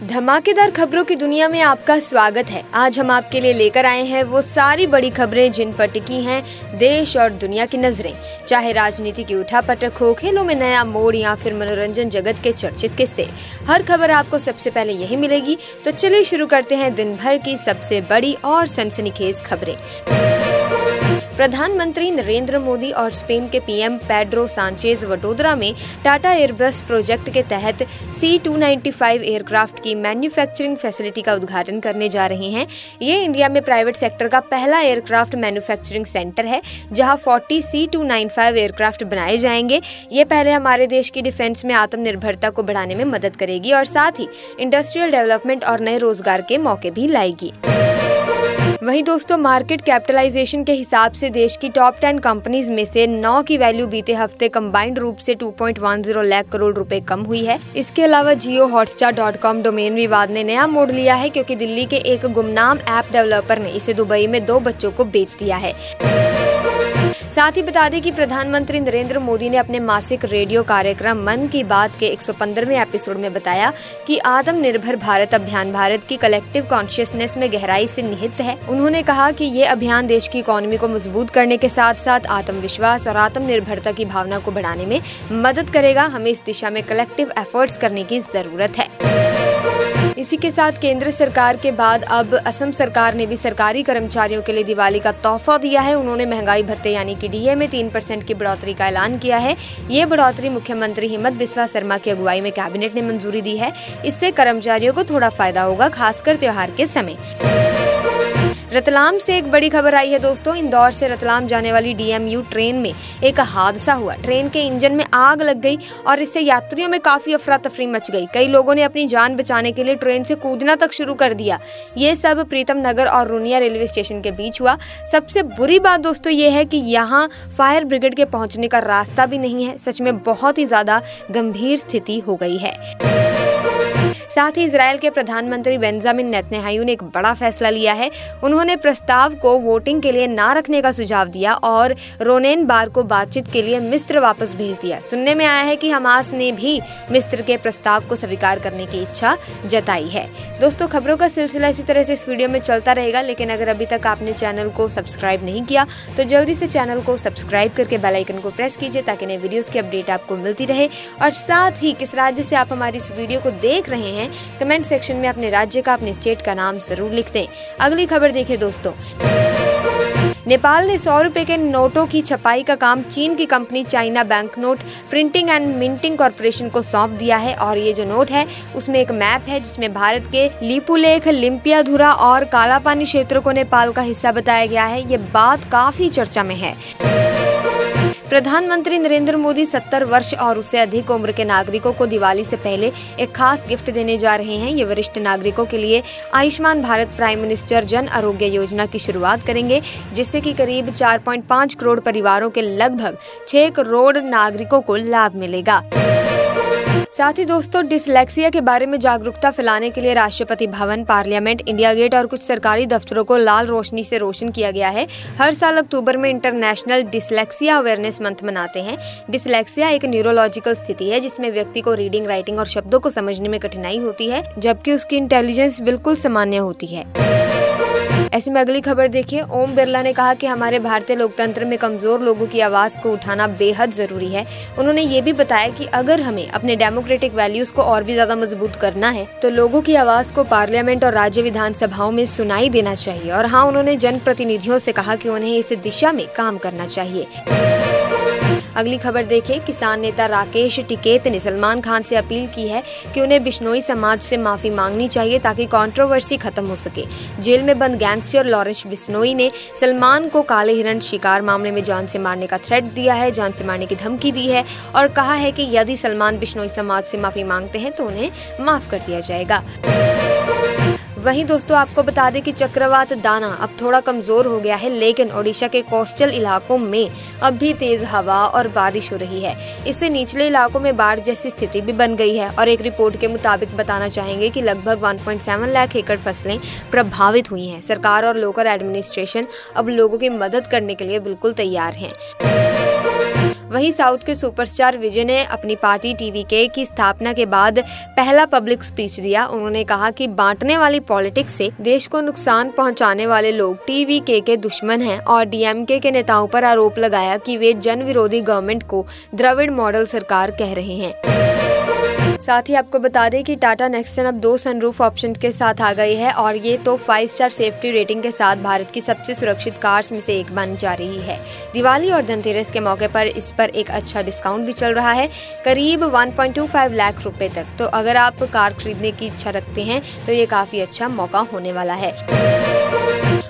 धमाकेदार खबरों की दुनिया में आपका स्वागत है। आज हम आपके लिए लेकर आए हैं वो सारी बड़ी खबरें जिन पर टिकी हैं देश और दुनिया की नजरें। चाहे राजनीति की उठापटक हो, खेलों में नया मोड़ या फिर मनोरंजन जगत के चर्चित किस्से, हर खबर आपको सबसे पहले यही मिलेगी। तो चलिए शुरू करते हैं दिन भर की सबसे बड़ी और सनसनीखेज खबरें। प्रधानमंत्री नरेंद्र मोदी और स्पेन के पीएम पेड्रो सांचेज वडोदरा में टाटा एयरबस प्रोजेक्ट के तहत C-295 एयरक्राफ्ट की मैन्युफैक्चरिंग फैसिलिटी का उद्घाटन करने जा रहे हैं। ये इंडिया में प्राइवेट सेक्टर का पहला एयरक्राफ्ट मैन्युफैक्चरिंग सेंटर है, जहां 40 C-295 एयरक्राफ्ट बनाए जाएंगे। ये पहले हमारे देश की डिफेंस में आत्मनिर्भरता को बढ़ाने में मदद करेगी और साथ ही इंडस्ट्रियल डेवलपमेंट और नए रोजगार के मौके भी लाएगी। वहीं दोस्तों, मार्केट कैपिटलाइजेशन के हिसाब से देश की टॉप 10 कंपनीज में से 9 की वैल्यू बीते हफ्ते कंबाइंड रूप से 2.10 लाख करोड़ रुपए कम हुई है। इसके अलावा JioHotstar.com डोमेन विवाद ने नया मोड़ लिया है, क्योंकि दिल्ली के एक गुमनाम ऐप डेवलपर ने इसे दुबई में 2 बच्चों को बेच दिया है। साथ ही बता दें कि प्रधानमंत्री नरेंद्र मोदी ने अपने मासिक रेडियो कार्यक्रम मन की बात के 115वें एपिसोड में बताया कि आत्मनिर्भर भारत अभियान भारत की कलेक्टिव कॉन्शियसनेस में गहराई से निहित है। उन्होंने कहा कि ये अभियान देश की इकोनॉमी को मजबूत करने के साथ साथ आत्मविश्वास और आत्मनिर्भरता की भावना को बढ़ाने में मदद करेगा। हमें इस दिशा में कलेक्टिव एफर्ट्स करने की जरूरत है। इसी के साथ केंद्र सरकार के बाद अब असम सरकार ने भी सरकारी कर्मचारियों के लिए दिवाली का तोहफा दिया है। उन्होंने महंगाई भत्ते यानी कि DA में 3% की बढ़ोतरी का ऐलान किया है। ये बढ़ोतरी मुख्यमंत्री हिमंत बिस्वा शर्मा की अगुवाई में कैबिनेट ने मंजूरी दी है। इससे कर्मचारियों को थोड़ा फायदा होगा, खासकर त्योहार के समय। रतलाम से एक बड़ी खबर आई है दोस्तों। इंदौर से रतलाम जाने वाली DMU ट्रेन में एक हादसा हुआ। ट्रेन के इंजन में आग लग गई और इससे यात्रियों में काफी अफरा तफरी मच गई। कई लोगों ने अपनी जान बचाने के लिए ट्रेन से कूदना तक शुरू कर दिया। ये सब प्रीतम नगर और रुनिया रेलवे स्टेशन के बीच हुआ। सबसे बुरी बात दोस्तों ये है कि यहाँ फायर ब्रिगेड के पहुंचने का रास्ता भी नहीं है। सच में बहुत ही ज्यादा गंभीर स्थिति हो गई है। साथ ही इजराइल के प्रधानमंत्री बेंजामिन नेतन्याहू ने एक बड़ा फैसला लिया है। उन्होंने प्रस्ताव को वोटिंग के लिए ना रखने का सुझाव दिया और रोनेन बार को बातचीत के लिए मिस्र वापस भेज दिया। सुनने में आया है कि हमास ने भी मिस्र के प्रस्ताव को स्वीकार करने की इच्छा जताई है। दोस्तों, खबरों का सिलसिला इसी तरह से इस वीडियो में चलता रहेगा, लेकिन अगर अभी तक आपने चैनल को सब्सक्राइब नहीं किया तो जल्दी से चैनल को सब्सक्राइब करके बेल आइकन को प्रेस कीजिए, ताकि नए वीडियोस की अपडेट आपको मिलती रहे। और साथ ही किस राज्य से आप हमारी इस वीडियो को देख रहे हैं, कमेंट सेक्शन में अपने राज्य का, अपने स्टेट का नाम जरूर लिख दें। अगली खबर देखिए दोस्तों। नेपाल ने 100 रुपए के नोटों की छपाई का काम चीन की company China bank note printing and minting corporation को सौंप दिया है। और ये जो नोट है उसमें एक मैप है, जिसमें भारत के लिपुलेख, लिम्पियाधुरा और कालापानी क्षेत्रों को नेपाल का हिस्सा बताया गया है। ये बात काफी चर्चा में है। प्रधानमंत्री नरेंद्र मोदी 70 वर्ष और उससे अधिक उम्र के नागरिकों को दिवाली से पहले एक खास गिफ्ट देने जा रहे हैं। ये वरिष्ठ नागरिकों के लिए आयुष्मान भारत प्राइम मिनिस्टर जन आरोग्य योजना की शुरुआत करेंगे, जिससे कि करीब 4.5 करोड़ परिवारों के लगभग 6 करोड़ नागरिकों को लाभ मिलेगा। साथ ही दोस्तों, डिसलेक्सिया के बारे में जागरूकता फैलाने के लिए Rashtrapati Bhavan, parliament, India gate और कुछ सरकारी दफ्तरों को लाल रोशनी से रोशन किया गया है। हर साल अक्टूबर में इंटरनेशनल डिसलेक्सिया अवेयरनेस मंथ मनाते हैं। डिसलेक्सिया एक न्यूरोलॉजिकल स्थिति है, जिसमें व्यक्ति को रीडिंग, राइटिंग और शब्दों को समझने में कठिनाई होती है, जबकि उसकी इंटेलिजेंस बिल्कुल सामान्य होती है। ऐसे में अगली खबर देखिए। ओम बिरला ने कहा कि हमारे भारतीय लोकतंत्र में कमजोर लोगों की आवाज को उठाना बेहद जरूरी है। उन्होंने ये भी बताया कि अगर हमें अपने डेमोक्रेटिक वैल्यूज को और भी ज्यादा मजबूत करना है तो लोगों की आवाज को पार्लियामेंट और राज्य विधानसभाओं में सुनाई देना चाहिए। और हाँ, उन्होंने जनप्रतिनिधियों से कहा कि उन्हें इस दिशा में काम करना चाहिए। अगली खबर देखिए। किसान नेता राकेश टिकैत ने सलमान खान से अपील की है कि उन्हें बिश्नोई समाज से माफी मांगनी चाहिए, ताकि कंट्रोवर्सी खत्म हो सके। जेल में बंद गैंगस्टर लॉरेंस बिश्नोई ने सलमान को काले हिरण शिकार मामले में जान से मारने का थ्रेट दिया है, जान से मारने की धमकी दी है और कहा है कि यदि सलमान बिश्नोई समाज से माफी मांगते हैं तो उन्हें माफ कर दिया जाएगा। वहीं दोस्तों, आपको बता दें कि चक्रवात दाना अब थोड़ा कमजोर हो गया है, लेकिन ओडिशा के कोस्टल इलाकों में अब भी तेज हवा और बारिश हो रही है। इससे निचले इलाकों में बाढ़ जैसी स्थिति भी बन गई है। और एक रिपोर्ट के मुताबिक बताना चाहेंगे कि लगभग 1.7 लाख एकड़ फसलें प्रभावित हुई हैं। सरकार और लोकल एडमिनिस्ट्रेशन अब लोगों की मदद करने के लिए बिल्कुल तैयार हैं। वहीं साउथ के सुपरस्टार विजय ने अपनी पार्टी टीवीके की स्थापना के बाद पहला पब्लिक स्पीच दिया। उन्होंने कहा कि बांटने वाली पॉलिटिक्स से देश को नुकसान पहुंचाने वाले लोग टीवीके के दुश्मन हैं और डीएमके के नेताओं पर आरोप लगाया कि वे जन विरोधी गवर्नमेंट को द्रविड़ मॉडल सरकार कह रहे हैं। साथ ही आपको बता दें कि टाटा नेक्सन अब 2 सनरूफ ऑप्शन के साथ आ गई है और ये तो 5 स्टार सेफ्टी रेटिंग के साथ भारत की सबसे सुरक्षित कार्स में से एक बन जा रही है। दिवाली और धनतेरस के मौके पर इस पर एक अच्छा डिस्काउंट भी चल रहा है, करीब 1.25 लाख रुपए तक। तो अगर आप कार खरीदने की इच्छा रखते हैं तो ये काफी अच्छा मौका होने वाला है।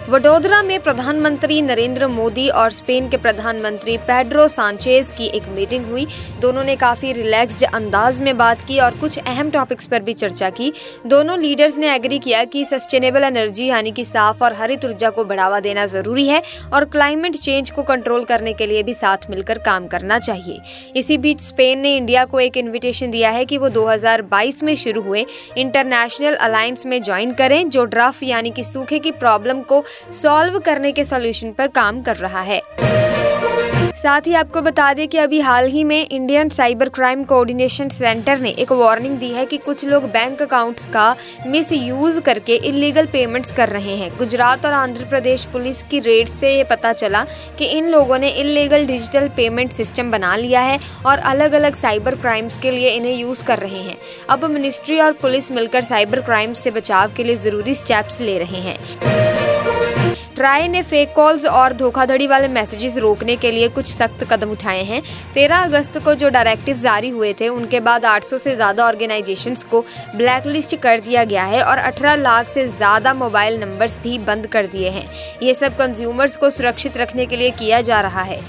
वडोदरा में प्रधानमंत्री नरेंद्र मोदी और स्पेन के प्रधानमंत्री पेड्रो सांचेज की एक मीटिंग हुई। दोनों ने काफी रिलैक्स्ड अंदाज में बात की और कुछ अहम टॉपिक्स पर भी चर्चा की। दोनों लीडर्स ने एग्री किया कि सस्टेनेबल एनर्जी यानी कि साफ और हरित ऊर्जा को बढ़ावा देना जरूरी है और क्लाइमेट चेंज को कंट्रोल करने के लिए भी साथ मिलकर काम करना चाहिए। इसी बीच स्पेन ने इंडिया को एक इन्विटेशन दिया है कि वो 2022 में शुरू हुए इंटरनेशनल अलायंस में ज्वाइन करें, जो ड्राफ्ट यानी कि सूखे की प्रॉब्लम को सॉल्व करने के सॉल्यूशन पर काम कर रहा है। साथ ही आपको बता दें कि अभी हाल ही में Indian cyber crime coordination centre ने एक वार्निंग दी है कि कुछ लोग बैंक अकाउंट्स का मिसयूज करके इलीगल पेमेंट्स कर रहे हैं। गुजरात और आंध्र प्रदेश पुलिस की रेड से ये पता चला कि इन लोगों ने इलीगल डिजिटल पेमेंट सिस्टम बना लिया है और अलग अलग साइबर क्राइम्स के लिए इन्हें यूज कर रहे हैं। अब मिनिस्ट्री और पुलिस मिलकर साइबर क्राइम से बचाव के लिए जरूरी स्टेप्स ले रहे हैं। ट्राई ने फेक कॉल्स और धोखाधड़ी वाले मैसेजेस रोकने के लिए कुछ सख्त कदम उठाए हैं। 13 अगस्त को जो डायरेक्टिव जारी हुए थे उनके बाद 800 से ज्यादा ऑर्गेनाइजेशंस को ब्लैकलिस्ट कर दिया गया है और 18 लाख से ज्यादा मोबाइल नंबर्स भी बंद कर दिए हैं। ये सब कंज्यूमर्स को सुरक्षित रखने के लिए किया जा रहा है।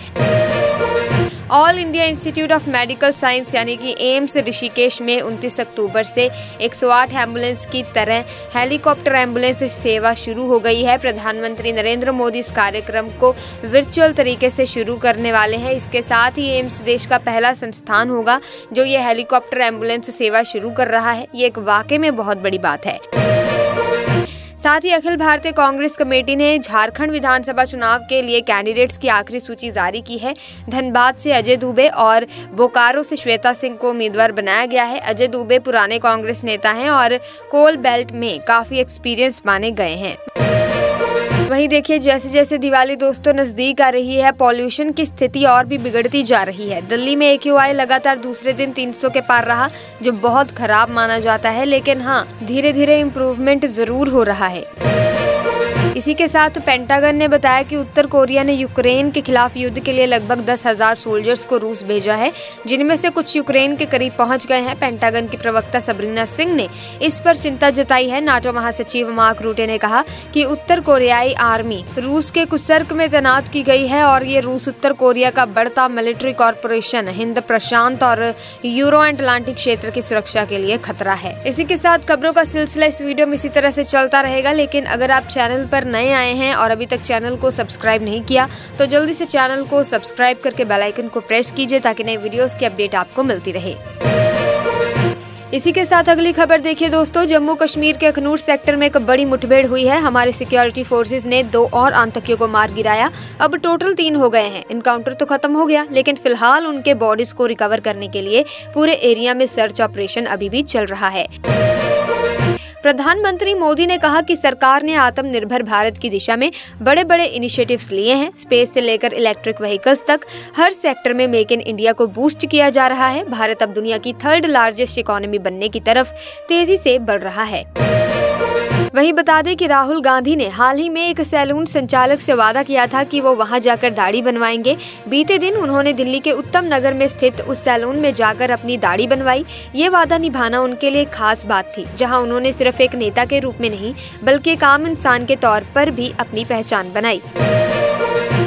All India institute of medical science यानी कि एम्स ऋषिकेश में 29 अक्टूबर से 108 एम्बुलेंस की तरह हेलीकॉप्टर एम्बुलेंस सेवा शुरू हो गई है। प्रधानमंत्री नरेंद्र मोदी इस कार्यक्रम को वर्चुअल तरीके से शुरू करने वाले हैं। इसके साथ ही एम्स देश का पहला संस्थान होगा जो ये हेलीकॉप्टर एम्बुलेंस सेवा शुरू कर रहा है। ये एक वाकई में बहुत बड़ी बात है। साथ ही अखिल भारतीय कांग्रेस कमेटी ने झारखंड विधानसभा चुनाव के लिए कैंडिडेट्स की आखिरी सूची जारी की है। धनबाद से अजय दुबे और बोकारो से श्वेता सिंह को उम्मीदवार बनाया गया है। अजय दुबे पुराने कांग्रेस नेता हैं और कोल बेल्ट में काफी एक्सपीरियंस माने गए हैं। वहीं देखिए जैसे जैसे दिवाली दोस्तों नजदीक आ रही है, पॉल्यूशन की स्थिति और भी बिगड़ती जा रही है। दिल्ली में AQI लगातार दूसरे दिन 300 के पार रहा, जो बहुत खराब माना जाता है, लेकिन हाँ धीरे धीरे इम्प्रूवमेंट जरूर हो रहा है। इसी के साथ पेंटागन ने बताया कि उत्तर कोरिया ने यूक्रेन के खिलाफ युद्ध के लिए लगभग 10,000 सोल्जर्स को रूस भेजा है, जिनमें से कुछ यूक्रेन के करीब पहुंच गए हैं। पेंटागन की प्रवक्ता सबरीना सिंह ने इस पर चिंता जताई है। नाटो महासचिव मार्क रूटे ने कहा कि उत्तर कोरियाई आर्मी रूस के कुर्स्क में तैनात की गई है और ये रूस उत्तर कोरिया का बढ़ता मिलिट्री कॉर्पोरेशन हिंद प्रशांत और यूरो एटलांटिक क्षेत्र की सुरक्षा के लिए खतरा है। इसी के साथ खबरों का सिलसिला इस वीडियो में इसी तरह से चलता रहेगा, लेकिन अगर आप चैनल पर नए आए हैं और अभी तक चैनल को सब्सक्राइब नहीं किया तो जल्दी से चैनल को सब्सक्राइब करके बेल आइकन को प्रेस कीजिए ताकि नई वीडियोस की अपडेट आपको मिलती रहे। इसी के साथ अगली खबर देखिए दोस्तों, जम्मू कश्मीर के अखनूर सेक्टर में एक बड़ी मुठभेड़ हुई है। हमारे सिक्योरिटी फोर्सेस ने 2 और आतंकियों को मार गिराया। अब टोटल 3 हो गए हैं। इनकाउंटर तो खत्म हो गया, लेकिन फिलहाल उनके बॉडीज को रिकवर करने के लिए पूरे एरिया में सर्च ऑपरेशन अभी भी चल रहा है। प्रधानमंत्री मोदी ने कहा कि सरकार ने आत्मनिर्भर भारत की दिशा में बड़े बड़े इनिशिएटिव्स लिए हैं। स्पेस से लेकर इलेक्ट्रिक व्हीकल्स तक हर सेक्टर में मेक इन इंडिया को बूस्ट किया जा रहा है। भारत अब दुनिया की 3rd लार्जेस्ट इकोनॉमी बनने की तरफ तेजी से बढ़ रहा है। वहीं बता दें कि राहुल गांधी ने हाल ही में एक सैलून संचालक से वादा किया था कि वो वहां जाकर दाढ़ी बनवाएंगे। बीते दिन उन्होंने दिल्ली के उत्तम नगर में स्थित उस सैलून में जाकर अपनी दाढ़ी बनवाई। ये वादा निभाना उनके लिए खास बात थी, जहां उन्होंने सिर्फ एक नेता के रूप में नहीं बल्कि एक आम इंसान के तौर पर भी अपनी पहचान बनाई।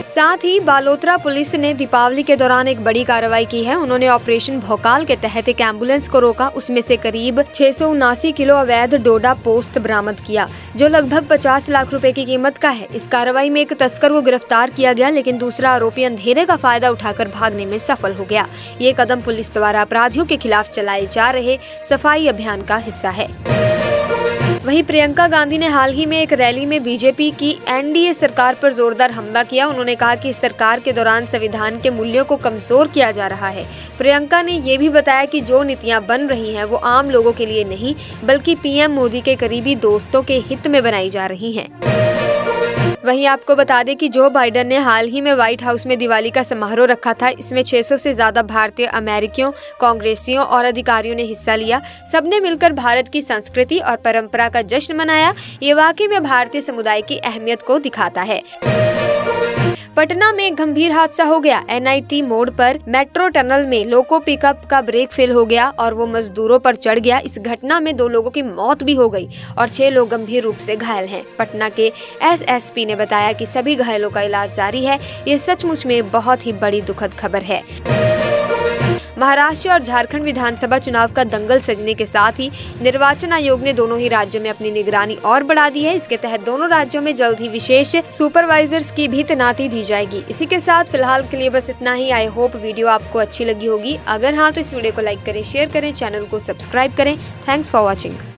साथ ही बालोतरा पुलिस ने दीपावली के दौरान एक बड़ी कार्रवाई की है। उन्होंने ऑपरेशन भोकाल के तहत एक एम्बुलेंस को रोका। उसमें से करीब 679 किलो अवैध डोडा पोस्त बरामद किया, जो लगभग 50 लाख रुपए की कीमत का है। इस कार्रवाई में एक तस्कर को गिरफ्तार किया गया, लेकिन दूसरा आरोपी अंधेरे का फायदा उठाकर भागने में सफल हो गया। ये कदम पुलिस द्वारा अपराधियों के खिलाफ चलाए जा रहे सफाई अभियान का हिस्सा है। वहीं प्रियंका गांधी ने हाल ही में एक रैली में बीजेपी की एनडीए सरकार पर जोरदार हमला किया। उन्होंने कहा कि इस सरकार के दौरान संविधान के मूल्यों को कमजोर किया जा रहा है। प्रियंका ने ये भी बताया कि जो नीतियां बन रही हैं वो आम लोगों के लिए नहीं बल्कि पीएम मोदी के करीबी दोस्तों के हित में बनाई जा रही हैं। वहीं आपको बता दें कि जो बाइडेन ने हाल ही में व्हाइट हाउस में दिवाली का समारोह रखा था। इसमें 600 से ज्यादा भारतीय अमेरिकियों, कांग्रेसियों और अधिकारियों ने हिस्सा लिया। सबने मिलकर भारत की संस्कृति और परंपरा का जश्न मनाया। ये वाकई में भारतीय समुदाय की अहमियत को दिखाता है। पटना में एक गंभीर हादसा हो गया। एनआईटी मोड़ पर मेट्रो टनल में लोको पिकअप का ब्रेक फेल हो गया और वो मजदूरों पर चढ़ गया। इस घटना में 2 लोगों की मौत भी हो गई और 6 लोग गंभीर रूप से घायल हैं। पटना के एसएसपी ने बताया कि सभी घायलों का इलाज जारी है। ये सचमुच में बहुत ही बड़ी दुखद खबर है। महाराष्ट्र और झारखंड विधानसभा चुनाव का दंगल सजने के साथ ही निर्वाचन आयोग ने दोनों ही राज्यों में अपनी निगरानी और बढ़ा दी है। इसके तहत दोनों राज्यों में जल्द ही विशेष सुपरवाइजर्स की भी तैनाती दी जाएगी। इसी के साथ फिलहाल के लिए बस इतना ही। आई होप वीडियो आपको अच्छी लगी होगी। अगर हाँ तो इस वीडियो को लाइक करें, शेयर करें, चैनल को सब्सक्राइब करें। Thanks for watching.